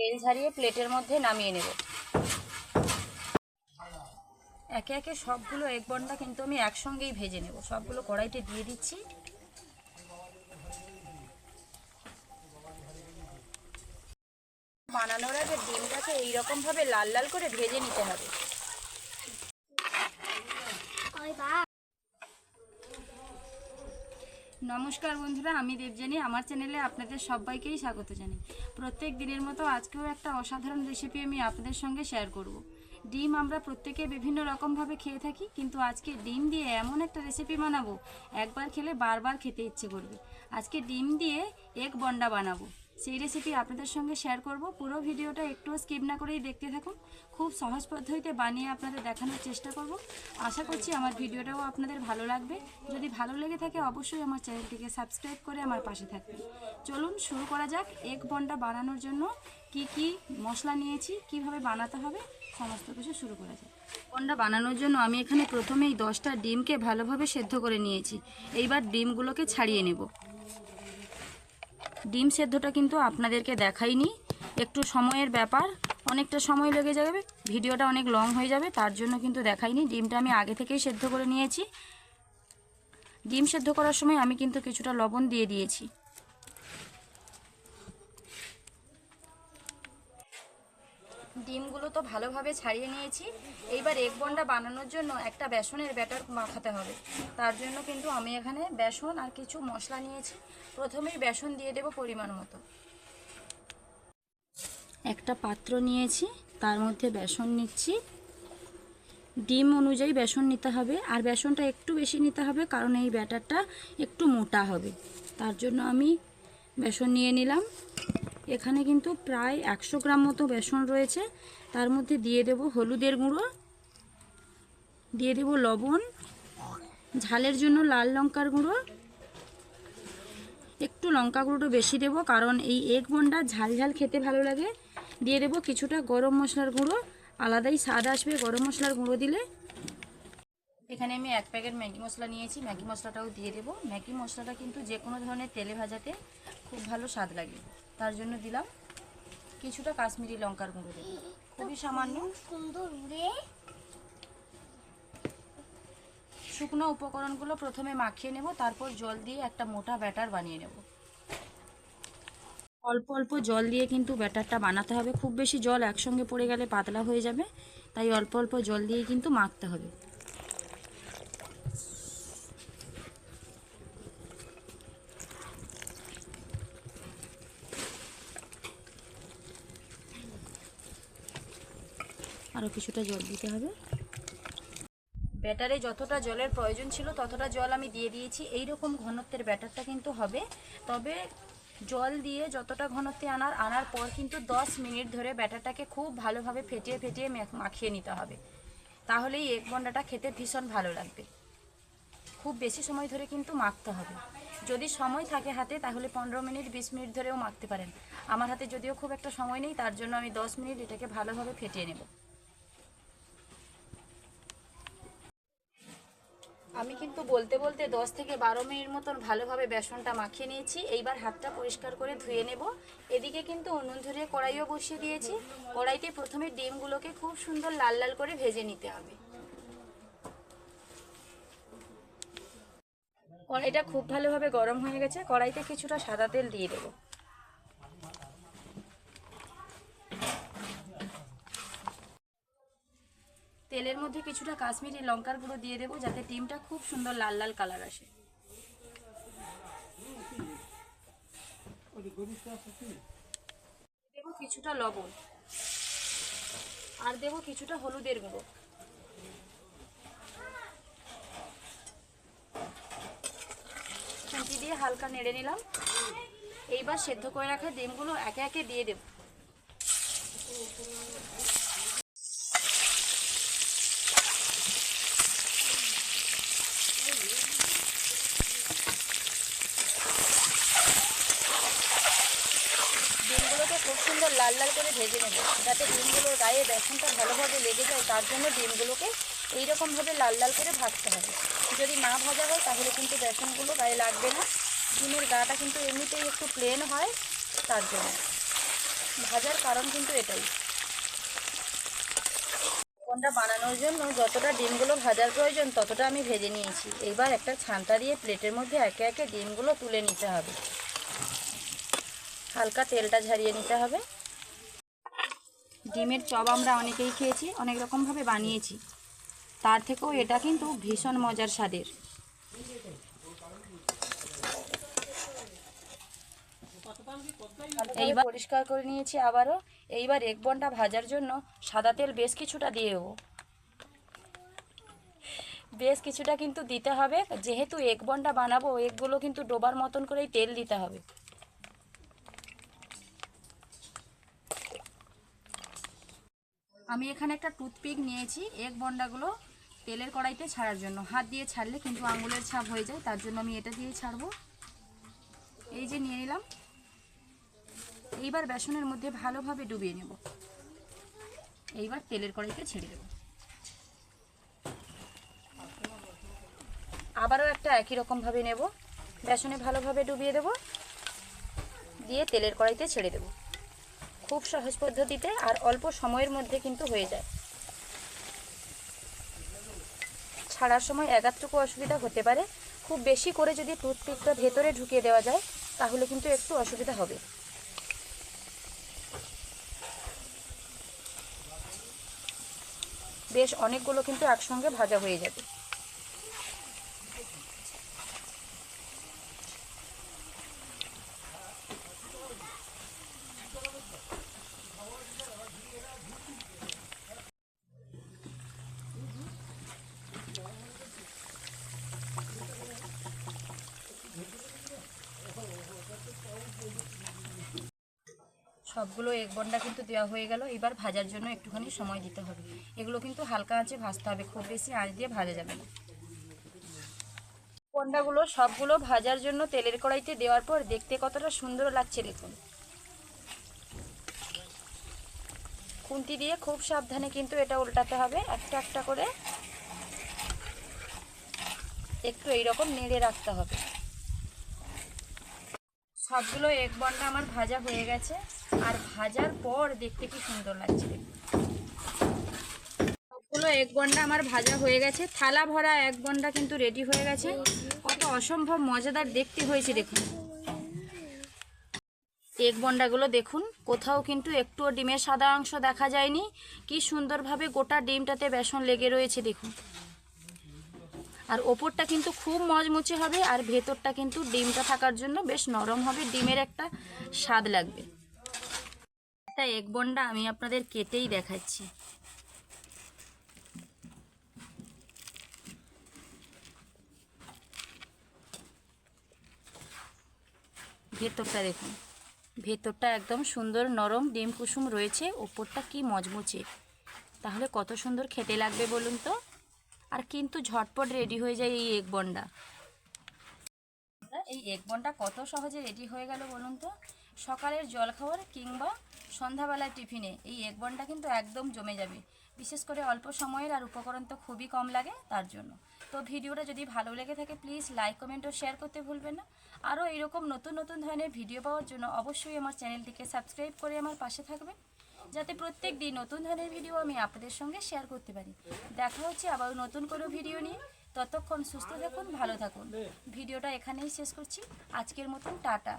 তেল ঝরিয়ে প্লেটের মধ্যে নামিয়ে নেব। একে একে সবগুলো এগ বন্ডা কিন্তু আমি একসঙ্গেই ভেজে নেব। সবগুলো কড়াইতে দিয়ে দিচ্ছি। বানানোর আগে ডিমটাকে এইরকমভাবে লাল লাল করে ভেজে নিতে হবে। নমস্কার বন্ধুরা, আমি দেবজানি। আমার চ্যানেলে আপনাদের সবাইকেই স্বাগত জানাই। প্রত্যেক দিনের মতো আজকেও একটা অসাধারণ রেসিপি আমি আপনাদের সঙ্গে শেয়ার করব। ডিম আমরা প্রত্যেকে বিভিন্ন রকমভাবে খেয়ে থাকি, কিন্তু আজকে ডিম দিয়ে এমন একটা রেসিপি বানাবো, একবার খেলে বারবার খেতে ইচ্ছে করবে। আজকে ডিম দিয়ে এগ বন্ডা বানাবো, সেই রেসিপি আপনাদের সঙ্গে শেয়ার করব। পুরো ভিডিওটা একটু স্কিপ না করেই দেখতে থাকুন। খুব সহজ পদ্ধতিতে বানিয়ে আপনাদের দেখানোর চেষ্টা করব। আশা করছি আমার ভিডিওটাও আপনাদের ভালো লাগবে। যদি ভালো লেগে থাকে অবশ্যই আমার চ্যানেলটিকে সাবস্ক্রাইব করে আমার পাশে থাকবেন। চলুন শুরু করা যাক। এগ বন্ডা বানানোর জন্য কি কি মশলা নিয়েছি, কিভাবে বানাতে হবে, সমস্ত কিছু শুরু করা যাক। বন্ডা বানানোর জন্য আমি এখানে প্রথমেই 10টা ডিমকে ভালোভাবে সেদ্ধ করে নিয়েছি। এইবার ডিমগুলোকে ছাড়িয়ে নেব। ডিম সেদ্ধটা কিন্তু আপনাদেরকে দেখাইনি, একটু সময়ের ব্যাপার, অনেকটা সময় লেগে যাবে, ভিডিওটা অনেক লং হয়ে যাবে, তার জন্য কিন্তু দেখাইনি। ডিমটা আমি আগে থেকেই সেদ্ধ করে নিয়েছি। ডিম সেদ্ধ করার সময় আমি কিন্তু কিছুটা লবণ দিয়ে দিয়েছি। ডিমগুলো তো ভালোভাবে ছাড়িয়ে নিয়েছি। এইবার এগ বন্ডা বানানোর জন্য একটা বেসনের ব্যাটার মাখাতে হবে। তার জন্য কিন্তু আমি এখানে বেসন আর কিছু মশলা নিয়েছি। প্রথমেই বেসন দিয়ে দেব পরিমাণ মতো। একটা পাত্র নিয়েছি, তার মধ্যে বেসন নিচ্ছি। ডিম অনুযায়ী বেসন নিতে হবে, আর বেসনটা একটু বেশি নিতে হবে, কারণ এই ব্যাটারটা একটু মোটা হবে। তার জন্য আমি বেসন নিয়ে নিলাম। এখানে কিন্তু প্রায় 100 গ্রাম মতো বেসন রয়েছে। তার মধ্যে দিয়ে দেব হলুদের গুঁড়ো, দিয়ে দেব লবণ, ঝালের জন্য লাল লঙ্কার গুঁড়ো, একটু লঙ্কা গুঁড়োটা বেশি দেব কারণ এই এগ বন্ডা ঝাল ঝাল খেতে ভালো লাগে। দিয়ে দেব কিছুটা গরম মশলার গুঁড়ো, আলাদাই স্বাদ আসবে গরম মশলার গুঁড়ো দিলে। এখানে আমি 1 প্যাকেট ম্যাগি মশলা নিয়েছি, ম্যাগি মশলাটাও দিয়ে দেব। ম্যাগি মশলাটা কিন্তু যে কোনো ধরনের তেলে ভাজাতে খুব ভালো স্বাদ লাগে, তার জন্য দিলাম। কিছুটা কাশ্মীরি লঙ্কার গুঁড়ো দেব, খুবই সামান্য। শুকনো উপকরণগুলো প্রথমে মাখিয়ে নেব, তারপর জল দিয়ে একটা মোটা ব্যাটার বানিয়ে নেব। অল্প অল্প জল দিয়ে কিন্তু ব্যাটারটা বানাতে হবে। খুব বেশি জল একসঙ্গে পড়ে গেলে পাতলা হয়ে যাবে, তাই অল্প অল্প জল দিয়ে কিন্তু মাখতে হবে। আরও কিছুটা জল দিতে হবে। ব্যাটারে যতটা জলের প্রয়োজন ছিল ততটা জল আমি দিয়ে দিয়েছি। এই রকম ঘনত্বের ব্যাটারটা কিন্তু হবে। তবে জল দিয়ে যতটা ঘনত্বে আনার পর কিন্তু 10 মিনিট ধরে ব্যাটারটাকে খুব ভালোভাবে ফেটিয়ে ফেটিয়ে মাখিয়ে নিতে হবে, তাহলেই এগ বন্ডাটা খেতে ভীষণ ভালো লাগবে। খুব বেশি সময় ধরে কিন্তু মাখতে হবে। যদি সময় থাকে হাতে তাহলে 15 মিনিট 20 মিনিট ধরেও মাখতে পারেন। আমার হাতে যদিও খুব একটা সময় নেই, তার জন্য আমি 10 মিনিট এটাকে ভালোভাবে ফেটিয়ে নেব। আমি কিন্তু বলতে বলতে 10 থেকে 12 মিনিট মতন ভালোভাবে বেসনটা মাখিয়ে নিয়েছি। এইবার হাতটা পরিষ্কার করে ধুয়ে নেব। এদিকে কিন্তু উনুন ধরিয়ে কড়াইও বসিয়ে দিয়েছি। কড়াইতে প্রথমে ডিমগুলোকে খুব সুন্দর লাল লাল করে ভেজে নিতে হবে। কড়াইটা খুব ভালোভাবে গরম হয়ে গেছে। কড়াইতে কিছুটা সাদা তেল দিয়ে দেব। তেলের মধ্যে কিছুটা কাশ্মীরি লঙ্কার গুঁড়ো দিয়ে দেবো, যাতে ডিমটা খুব সুন্দর লাল লাল কালার আসে। দেব কিছুটা লবণ, আর দেব কিছুটা হলুদের গুঁড়ো। খুন্তি দিয়ে হালকা নেড়ে নিলাম। এইবার সেদ্ধ করে রাখা ডিমগুলো একে একে দিয়ে দেব। ডিমগুলোকে খুব সুন্দর লাল লাল করে ভেজে নেব, যাতে ডিমগুলোর গায়ে বেসনটা ভালোভাবে লেগে যায়। তার জন্য ডিমগুলোকে এইরকমভাবে লাল লাল করে ভাজতে হবে। যদি না ভাজা হয় তাহলে কিন্তু বেসনগুলো গায়ে লাগবে না। ডিমের গাটা কিন্তু এমনিতেই একটু প্লেন হয়, তার জন্য ভাজার কারণ কিন্তু এটাই, কোনটা বানানোর জন্য যতটা ডিমগুলো ভাজার প্রয়োজন ততটা আমি ভেজে নিয়েছি। এবার একটা ছান্তা দিয়ে প্লেটের মধ্যে একে একে ডিমগুলো তুলে নিতে হবে, হালকা তেলটা ঝরিয়ে নিতে হবে। ডিমের চপ আমরা অনেকেই খেয়েছি, অনেক রকমভাবে বানিয়েছি, তার থেকেও এটা কিন্তু ভীষণ মজার স্বাদের। এইবার পরিষ্কার করে নিয়েছি আবারও। এইবার এগ বনটা ভাজার জন্য সাদা তেল বেশ কিছুটা দিয়ে দেবো, বেশ কিছুটা কিন্তু দিতে হবে, যেহেতু এগ বনটা বানাবো এগগুলো কিন্তু ডোবার মতন করেই তেল দিতে হবে। আমি এখানে একটা টুথপিক নিয়েছি এগ বন্ডাগুলো তেলের কড়াইতে ছাড়ার জন্য। হাত দিয়ে ছাড়লে কিন্তু আঙুলের ছাপ হয়ে যায়, তার জন্য আমি এটা দিয়ে ছাড়বো। এই যে নিয়ে নিলাম। এইবার বেসনের মধ্যে ভালোভাবে ডুবিয়ে নেব। এইবার তেলের কড়াইতে ছেড়ে দেব। আবারও একটা একই রকমভাবে নেব, বেসনে ভালোভাবে ডুবিয়ে দেব, দিয়ে তেলের কড়াইতে ছেড়ে দেব। খুব সহজ পদ্ধতিতে আর অল্প সময়ের মধ্যে কিন্তু হয়ে যায়। ছাড়ার সময় একাতটুকু অসুবিধা হতে পারে, খুব বেশি করে যদি টুথপিকটা ভেতরে ঢুকিয়ে দেওয়া যায় তাহলে কিন্তু একটু অসুবিধা হবে। বেশ অনেকগুলো কিন্তু একসঙ্গে ভাজা হয়ে যাবে। সবগুলো এগ বন্ডা কিন্তু দেওয়া হয়ে গেল। এবার ভাজার জন্য একটুখানি সময় দিতে হবে। এগুলো কিন্তু হালকা আঁচে ভাজতে হবে, খুব বেশি আঁচ দিয়ে ভাজা যাবে না। বন্ডাগুলো সবগুলো ভাজার জন্য তেলের কড়াইতে দেওয়ার পর দেখতে কতটা সুন্দর লাগছে দেখুন। খুন্তি দিয়ে খুব সাবধানে কিন্তু এটা উল্টাতে হবে, একটা একটা করে একটু এইরকম নেড়ে রাখতে হবে। সবগুলো এগ বন্ডা আমার ভাজা হয়ে গেছে, আর ভাজার পর দেখতে কি সুন্দর লাগছে। সবগুলো এগ বন্ডা আমার ভাজা হয়ে গেছে, থালা ভরা এগ বন্ডা কিন্তু রেডি হয়ে গেছে। কত অসম্ভব মজাদার দেখতে হয়েছে দেখুন। এগ বন্ডাগুলো দেখুন, কোথাও কিন্তু একটুও ডিমের সাদা অংশ দেখা যায়নি, কি সুন্দরভাবে গোটা ডিমটাতে বেসন লেগে রয়েছে দেখুন। আর ওপরটা কিন্তু খুব মচমচে হবে, আর ভেতরটা কিন্তু ডিমটা থাকার জন্য বেশ নরম হবে, ডিমের একটা স্বাদ লাগবে। একটা এগ বন্ডা আমি আপনাদের কেটেই দেখাচ্ছি। ভেতরটা দেখুন, ভেতরটা একদম সুন্দর নরম ডিম কুসুম রয়েছে, ওপরটা কি মচমচে, তাহলে কত সুন্দর খেতে লাগবে বলুন তো। আর কিন্তু ঝটপট রেডি হয়ে যায় এই এগ বন্ডা। এই এগ বন্ডা কত সহজে রেডি হয়ে গেল বলুন তো। সকালের জলখাবার কিংবা সন্ধ্যাবেলার টিফিনে এই এগ বন্ডা কিন্তু একদম জমে যাবে, বিশেষ করে অল্প সময়ের, আর উপকরণ তো খুবই কম লাগে তার জন্য। তো ভিডিওটা যদি ভালো লেগে থাকে প্লিজ লাইক কমেন্ট ও শেয়ার করতে ভুলবেন না। আরও এইরকম নতুন নতুন ধরনের ভিডিও পাওয়ার জন্য অবশ্যই আমার চ্যানেলটিকে সাবস্ক্রাইব করে আমার পাশে থাকবেন, যাতে প্রত্যেক দিন নতুন ধরনের ভিডিও আমি আপনাদের সঙ্গে শেয়ার করতে পারি। দেখা হচ্ছে আবার নতুন কোনো ভিডিও নিয়ে। ততক্ষণ সুস্থ থাকুন, ভালো থাকুন। ভিডিওটা এখানেই শেষ করছি, আজকের মতন টাটা।